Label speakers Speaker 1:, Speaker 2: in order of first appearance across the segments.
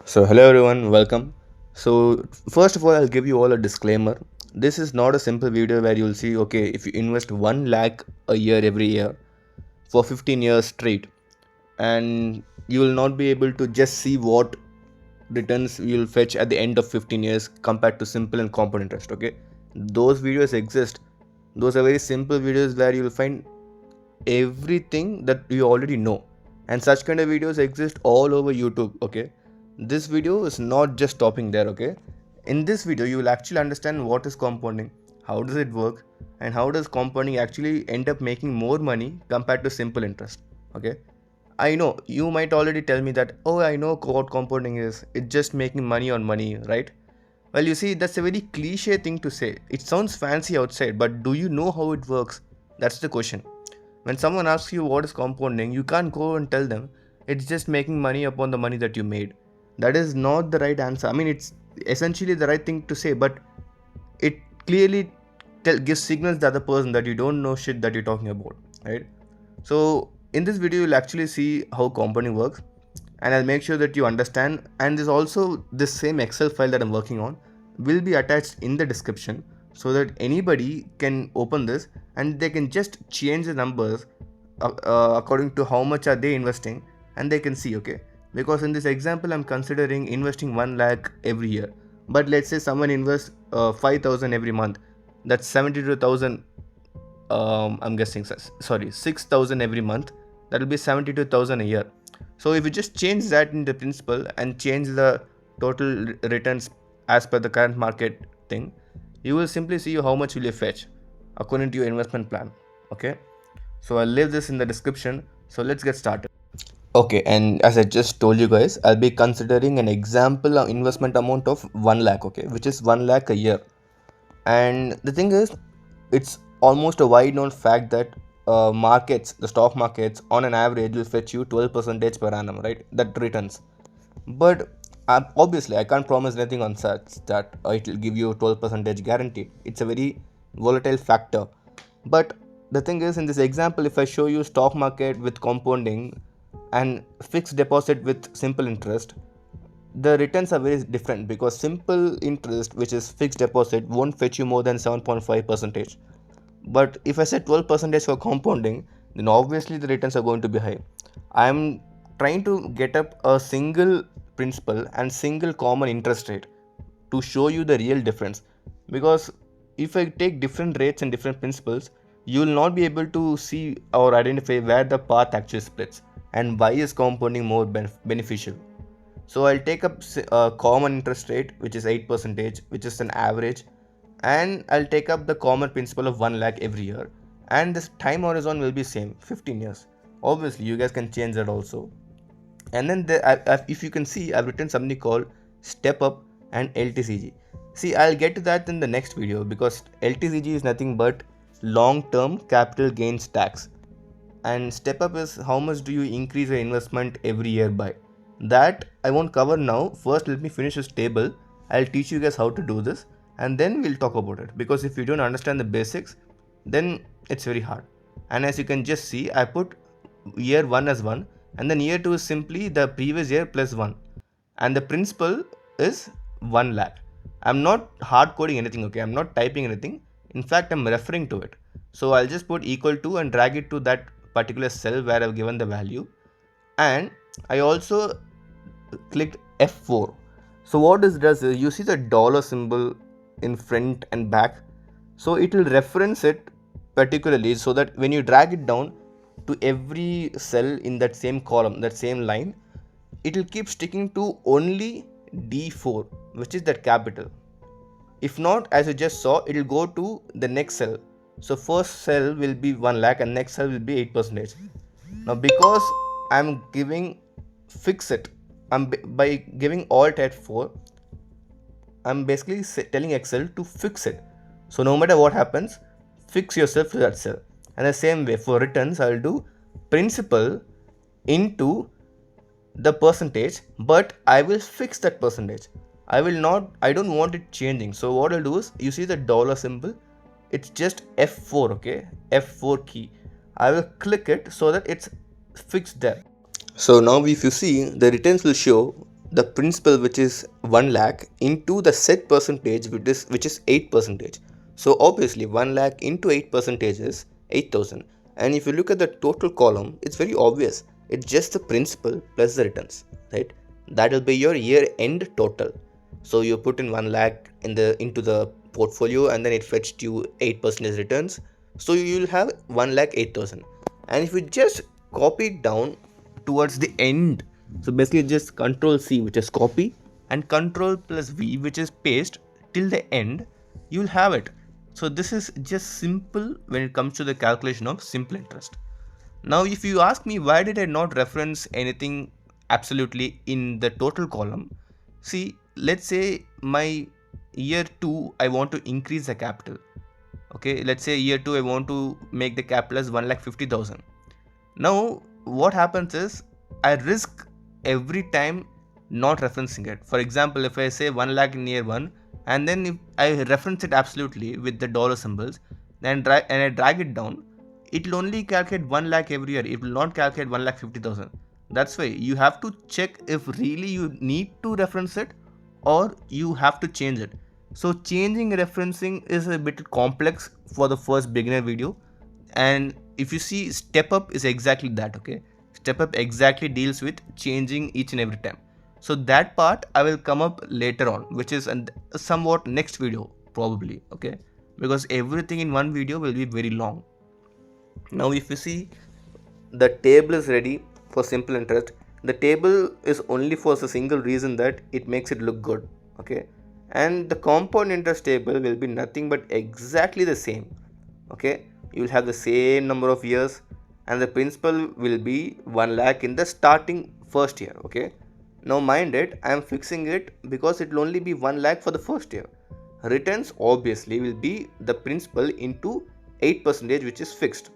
Speaker 1: So, hello everyone, welcome. So, first of all, I'll give you all a disclaimer. This is not a simple video where you'll see, okay, if you invest 1 lakh a year every year for 15 years straight, and you will not be able to just see what returns you'll fetch at the end of 15 years compared to simple and compound interest, okay? Those videos exist. Those are very simple videos where you'll find everything that you already know, and such kind of videos exist all over YouTube, okay? This video is not just stopping there, okay? In this video you will actually understand what is compounding, how does it work, and how does compounding actually end up making more money compared to simple interest, okay? I know you might already tell me that, oh, I know what compounding is, it's just making money on money, right? Well, you see, that's a very cliche thing to say. It sounds fancy outside, but do you know how it works? That's the question. When someone asks you what is compounding, you can't go and tell them it's just making money upon the money that you made. That is not the right answer. I mean, it's essentially the right thing to say, but it clearly gives signals to the other person that you don't know shit that you're talking about, right? So, in this video, you'll actually see how compounding works, and I'll make sure that you understand. And there's also this same Excel file that I'm working on will be attached in the description so that anybody can open this and they can just change the numbers according to how much are they investing, and they can see, okay? Because in this example I'm considering investing 1 lakh every year, but let's say someone invests 5,000 every month, that's 72,000. I'm guessing, sorry, 6,000 every month, that will be 72,000 a year. So if you just change that in the principle and change the total returns as per the current market thing, you will simply see how much will you fetch according to your investment plan, okay? So I'll leave this in the description. So let's get started. Okay, and as I just told you guys, I'll be considering an example investment amount of 1 lakh, okay, which is 1 lakh a year. And the thing is, it's almost a wide known fact that the stock markets, on an average, will fetch you 12% per annum, right? That returns. But obviously, I can't promise anything on such that it will give you 12% guaranteed. It's a very volatile factor. But the thing is, in this example, if I show you stock market with compounding and fixed deposit with simple interest, the returns are very different, because simple interest, which is fixed deposit, won't fetch you more than 7.5%. But if I say 12% for compounding, then obviously the returns are going to be high. I am trying to get up a single principal and single common interest rate to show you the real difference. Because if I take different rates and different principles, you will not be able to see or identify where the path actually splits and why is compounding more beneficial. So I'll take up a common interest rate, which is 8%, which is an average, and I'll take up the common principle of 1 lakh every year, and this time horizon will be same, 15 years. Obviously you guys can change that also. And then if you can see, I've written something called step up and LTCG. See, I'll get to that in the next video, because LTCG is nothing but long term capital gains tax, and step up is how much do you increase your investment every year by. That I won't cover now. First, let me finish this table. I'll teach you guys how to do this, and then we'll talk about it, because if you don't understand the basics, then it's very hard. And as you can just see, I put year 1 as 1, and then year 2 is simply the previous year plus 1, and the principal is 1 lakh. I'm not hard coding anything, okay? I'm not typing anything. In fact, I'm referring to it. So I'll just put equal to and drag it to that particular cell where I've given the value. And I also clicked F4. So what this does is, you see the dollar symbol in front and back. So it will reference it particularly, so that when you drag it down to every cell in that same column, that same line, it will keep sticking to only D4, which is that capital. If not, as you just saw, it will go to the next cell. So first cell will be 1 lakh and next cell will be 8%. Now because I'm giving fix it, by giving alt F4, I'm basically telling Excel to fix it. So no matter what happens, fix yourself to that cell. And the same way for returns, I'll do principal into the percentage, but I will fix that percentage. I don't want it changing. So what I'll do is, you see the dollar symbol, it's just F4, okay? F4 key. I will click it so that it's fixed there. So now if you see, the returns will show the principal, which is 1 lakh, into the set percentage, which is 8%. So obviously 1 lakh into 8% is 8,000. And if you look at the total column, it's very obvious. It's just the principal plus the returns, right? That will be your year end total. So you put in 1 lakh into the portfolio, and then it fetched you 8% returns. So you will have 1 lakh 8,000. And if you just copy it down towards the end, so basically just control C, which is copy, and control plus V, which is paste till the end, you'll have it. So this is just simple when it comes to the calculation of simple interest. Now if you ask me why did I not reference anything absolutely in the total column, see, let's say my year 2 I want to increase the capital. Okay, let's say year 2 I want to make the capital as 1,50,000. Now what happens is I risk every time not referencing it. For example, if I say 1 lakh in year 1, and then if I reference it absolutely with the dollar symbols, and I drag it down, it will only calculate 1 lakh every year. It will not calculate 1,50,000. That's why you have to check if really you need to reference it or you have to change it. So changing referencing is a bit complex for the first beginner video, and if you see, step up is exactly that. Okay, step up exactly deals with changing each and every time. So that part I will come up later on, which is a somewhat next video probably. Okay, because everything in one video will be very long. Now if you see, the table is ready for simple interest. The table is only for the single reason that it makes it look good. Okay, and the compound interest table will be nothing but exactly the same. Okay, you will have the same number of years, and the principal will be 1 lakh in the starting first year. Okay, now mind it, I am fixing it because it will only be 1 lakh for the first year. Returns obviously will be the principal into 8%, which is fixed,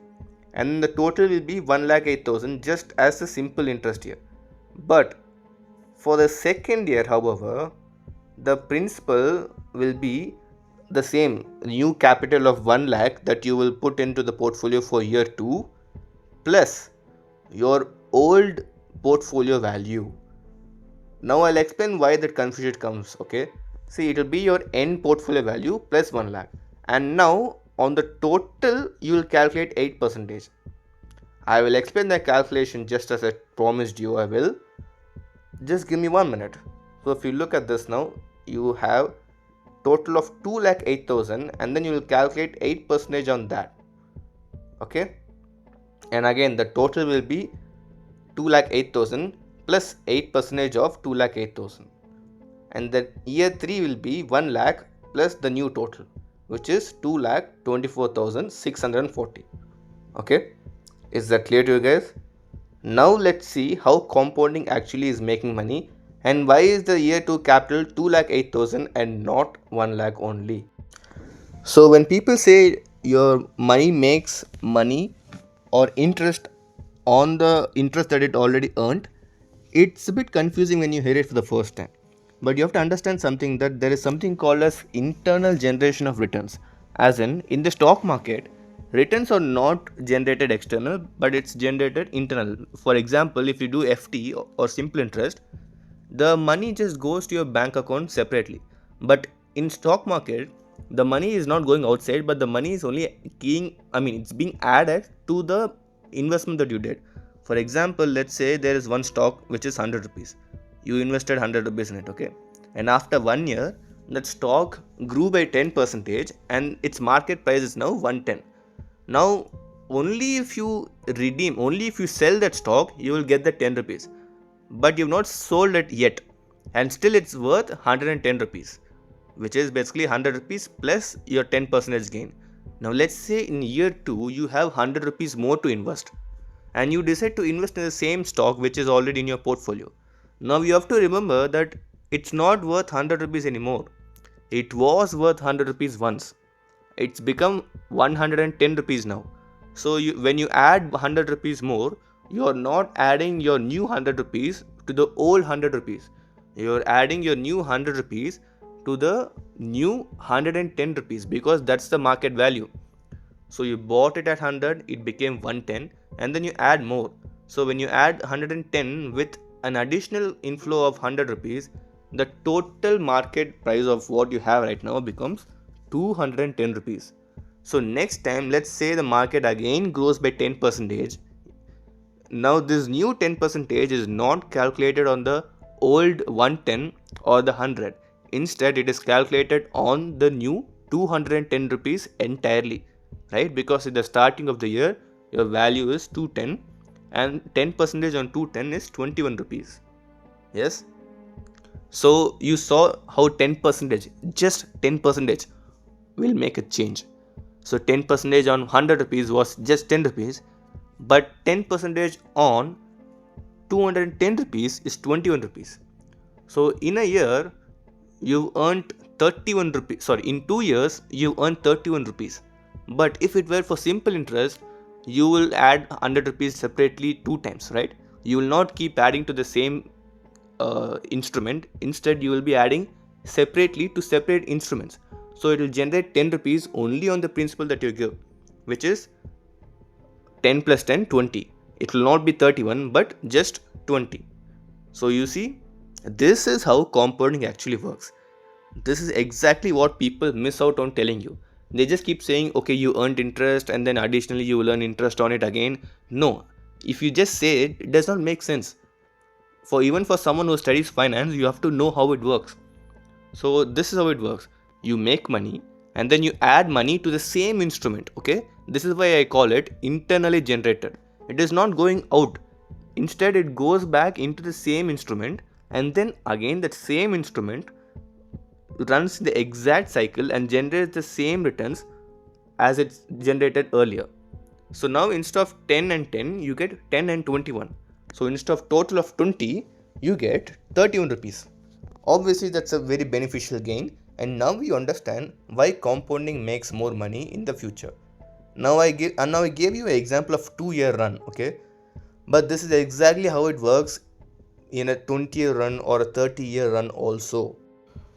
Speaker 1: and the total will be 1,08,000 just as a simple interest here. But for the second year, however, the principal will be the same new capital of 1 lakh that you will put into the portfolio for year 2 plus your old portfolio value. Now I'll explain why that confusion comes. Okay, see, it will be your end portfolio value plus 1 lakh, and now on the total you will calculate 8%. I will explain the calculation just as I promised you I will. Just give me 1 minute. So if you look at this now, you have total of 2,08,000, and then you will calculate 8% on that. Okay, and again the total will be 2,08,000 plus 8% of 2,08,000, and the year 3 will be 1 lakh plus the new total, which is 2,24,640. Okay, is that clear to you guys? Now let's see how compounding actually is making money, and why is the year 2 capital 2,08,000 and not 1 lakh only. So when people say your money makes money or interest on the interest that it already earned, it's a bit confusing when you hear it for the first time. But you have to understand something, that there is something called as internal generation of returns. As in the stock market, returns are not generated external, but it's generated internal. For example, if you do FT or simple interest, the money just goes to your bank account separately. But in stock market, the money is not going outside, but the money is only it's being added to the investment that you did. For example, let's say there is one stock which is 100 rupees. You invested 100 rupees in it. Okay, and after 1 year, that stock grew by 10% and its market price is now 110. Now only if you sell that stock, you will get the 10 rupees, but you've not sold it yet, and still it's worth 110 rupees, which is basically 100 rupees plus your 10% gain. Now let's say in year 2 you have 100 rupees more to invest, and you decide to invest in the same stock which is already in your portfolio. Now you have to remember that it's not worth 100 rupees anymore. It was worth 100 rupees once. It's become 110 rupees now. So when you add 100 rupees more, you're not adding your new 100 rupees to the old 100 rupees. You're adding your new 100 rupees to the new 110 rupees, because that's the market value. So you bought it at 100, it became 110, and then you add more. So when you add 110 with an additional inflow of 100 rupees, the total market price of what you have right now becomes 210 rupees. So next time, let's say the market again grows by 10%. Now this new 10% is not calculated on the old 110 or the 100. Instead, it is calculated on the new 210 rupees entirely, right? Because at the starting of the year, your value is 210 and 10% on 210 is 21 rupees. Yes. So you saw how 10%, just 10% will make a change. So 10% on 100 rupees was just 10 rupees, but 10% on 210 rupees is 21 rupees. So in a year, you earned 31 rupees. Sorry, in 2 years, you earned 31 rupees. But if it were for simple interest, you will add 100 rupees separately 2 times, right? You will not keep adding to the same instrument. Instead, you will be adding separately to separate instruments. So it will generate 10 rupees only on the principal that you give, which is 10 plus 10, 20. It will not be 31, but just 20. So you see, this is how compounding actually works. This is exactly what people miss out on telling you. They just keep saying, okay, you earned interest and then additionally you will earn interest on it again. No, if you just say it, it does not make sense. Even for someone who studies finance, you have to know how it works. So this is how it works. You make money and then you add money to the same instrument, okay? This is why I call it internally generated. It is not going out. Instead, it goes back into the same instrument and then again that same instrument runs the exact cycle and generates the same returns as it's generated earlier. So now instead of 10 and 10, you get 10 and 21. So instead of total of 20, you get 31 rupees. Obviously, that's a very beneficial gain, and now you understand why compounding makes more money in the future. Now I gave you an example of 2-year run, okay? But this is exactly how it works in a 20-year run or a 30-year run also.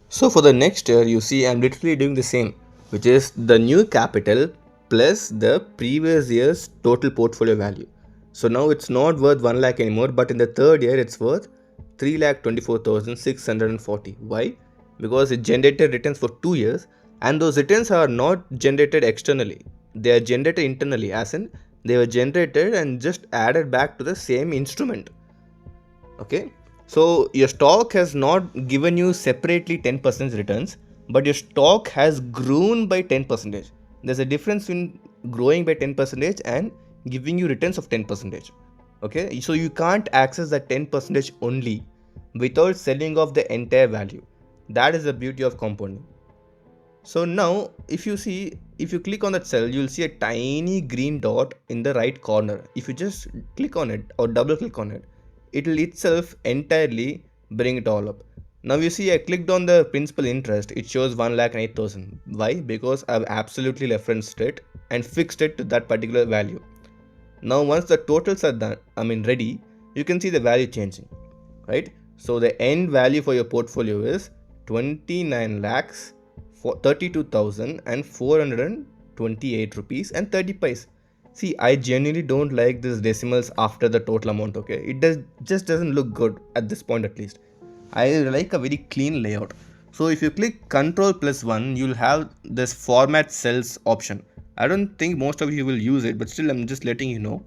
Speaker 1: So for the next year, you see I'm literally doing the same, which is the new capital plus the previous year's total portfolio value. So now it's not worth 1 lakh anymore, but in the third year it's worth 3,24,640. Why? Because it generated returns for 2 years, and those returns are not generated externally. They are generated internally, as in they were generated and just added back to the same instrument. Okay, so your stock has not given you separately 10% returns, but your stock has grown by 10%. There's a difference in growing by 10% and giving you returns of 10%. Okay, so you can't access that 10% only without selling off the entire value. That is the beauty of compounding. So now if you click on that cell, you'll see a tiny green dot in the right corner. If you just click on it or double click on it, it will itself entirely bring it all up. Now you see I clicked on the principal interest, it shows 1,08,000. Why? Because I've absolutely referenced it and fixed it to that particular value. Now once the totals are done, ready, you can see the value changing, right? So the end value for your portfolio is 29 lakhs for 32,428 rupees and 30 pice. See, I genuinely don't like this decimals after the total amount, okay? It just doesn't look good at this point at least. I like a very clean layout. So if you click Ctrl+1, you'll have this format cells option. I don't think most of you will use it, but still I'm just letting you know.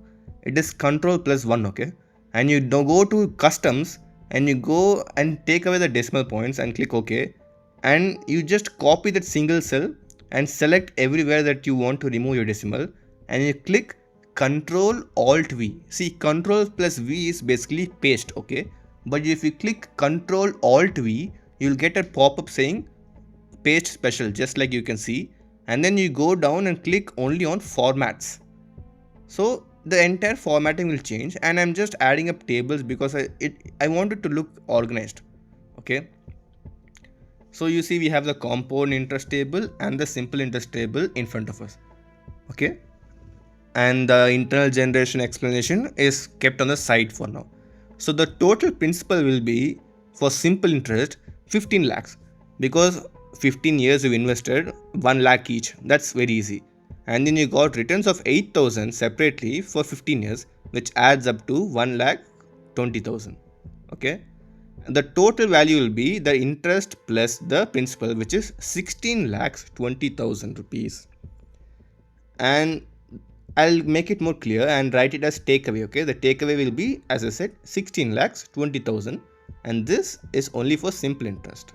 Speaker 1: It is Ctrl+1, okay? And you go to customs and you go and take away the decimal points and click OK. And you just copy that single cell and select everywhere that you want to remove your decimal. And you click Ctrl+Alt+V. See, Ctrl+V is basically paste, okay? But if you click Ctrl+Alt+V, you'll get a pop-up saying paste special, just like you can see. And then you go down and click only on formats. So the entire formatting will change, and I'm just adding up tables because I want it to look organized, okay? So you see we have the compound interest table and the simple interest table in front of us, okay? And the internal generation explanation is kept on the side for now. So the total principal will be for simple interest 15 lakhs, because 15 years you invested 1 lakh each. That's very easy. And then you got returns of 8,000 separately for 15 years, which adds up to 1 lakh 20,000. Okay, the total value will be the interest plus the principal, which is 16 lakhs 20,000 rupees. And I'll make it more clear and write it as takeaway. Okay, the takeaway will be, as I said, 16 lakhs 20,000, and this is only for simple interest.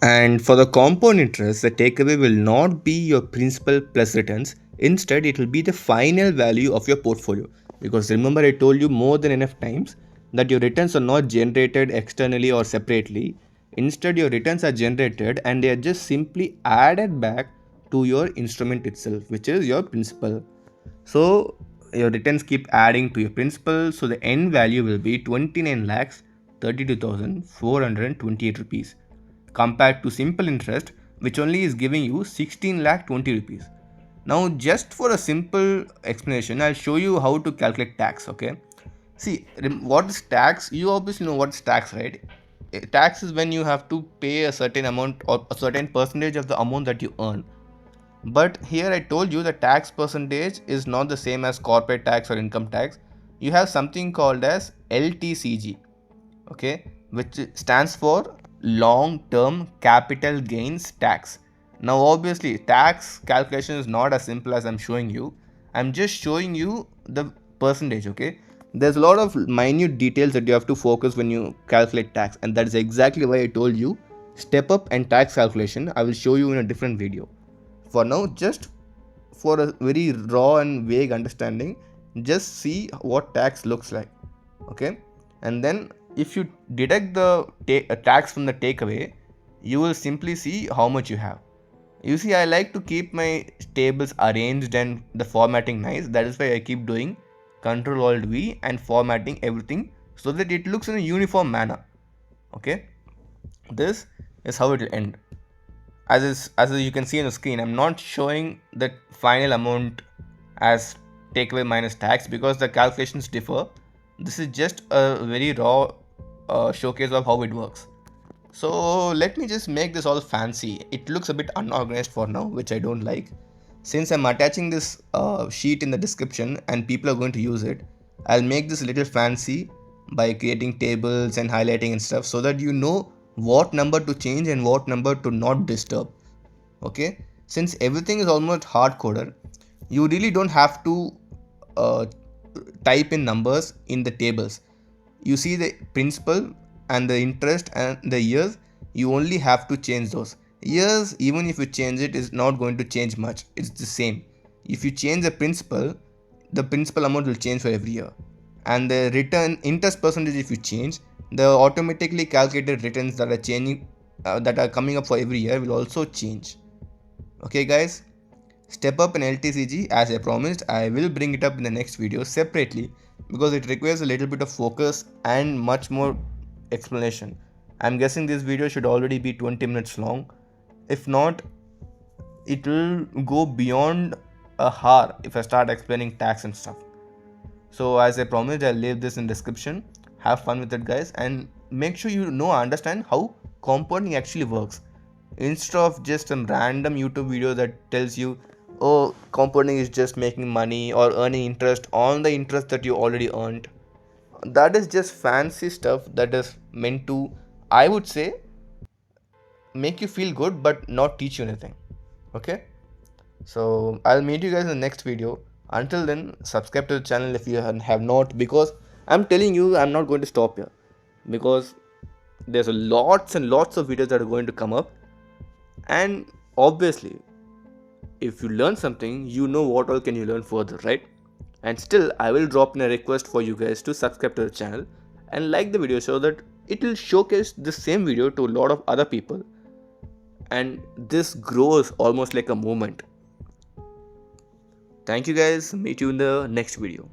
Speaker 1: And for the compound interest, the takeaway will not be your principal plus returns. Instead, it will be the final value of your portfolio. Because remember, I told you more than enough times that your returns are not generated externally or separately. Instead, your returns are generated and they are just simply added back to your instrument itself, which is your principal. So your returns keep adding to your principal. So the end value will be 29 lakhs 32,428 rupees compared to simple interest, which only is giving you 16 lakh 20 rupees. Now, just for a simple explanation, I'll show you how to calculate tax. Okay, see what is tax. You obviously know what is tax, right? Tax is when you have to pay a certain amount or a certain percentage of the amount that you earn. But here I told you the tax percentage is not the same as corporate tax or income tax. You have something called as LTCG, okay, which stands for long term capital gains tax. Now obviously tax calculation is not as simple as I'm showing you. I'm just showing you the percentage, okay. There's a lot of minute details that you have to focus when you calculate tax, and that is exactly why I told you step up and tax calculation I will show you in a different video. For now, just for a very raw and vague understanding, just see what tax looks like. Okay, and then if you deduct the tax from the takeaway, you will simply see how much you have. You see, I like to keep my tables arranged and the formatting nice. That is why I keep doing Ctrl Alt V and formatting everything so that it looks in a uniform manner. Okay, this is how it will end. As you can see on the screen, I'm not showing the final amount as takeaway minus tax because the calculations differ. This is just a very raw showcase of how it works. So let me just make this all fancy. It looks a bit unorganized for now, which I don't like. Since I'm attaching this sheet in the description and people are going to use it, I'll make this a little fancy by creating tables and highlighting and stuff so that you know what number to change and what number to not disturb. Okay, since everything is almost hard coded, you really don't have to uh, type in numbers in the tables. You see the principal and the interest and the years, you only have to change those years. Even if you change it, is not going to change much, it's the same. If you change the principal amount will change for every year, and the return interest percentage, if you change, the automatically calculated returns that are changing that are coming up for every year will also change. Okay guys, step up in LTCG as I promised. I will bring it up in the next video separately because it requires a little bit of focus and much more explanation. I'm guessing this video should already be 20 minutes long. If not, it will go beyond a hour if I start explaining tax and stuff. So as I promised, I'll leave this in description. Have fun with it guys, and make sure you understand how compounding actually works. Instead of just some random YouTube video that tells you, oh, compounding is just making money or earning interest on the interest that you already earned. That is just fancy stuff that is meant to, I would say, make you feel good but not teach you anything. Okay, so I'll meet you guys in the next video. Until then, subscribe to the channel if you have not, because I'm telling you, I'm not going to stop here because there's a lots and lots of videos that are going to come up. And obviously, if you learn something, you know what all can you learn further, right? And still, I will drop in a request for you guys to subscribe to the channel and like the video so that it will showcase the same video to a lot of other people, and this grows almost like a movement. Thank you guys, meet you in the next video.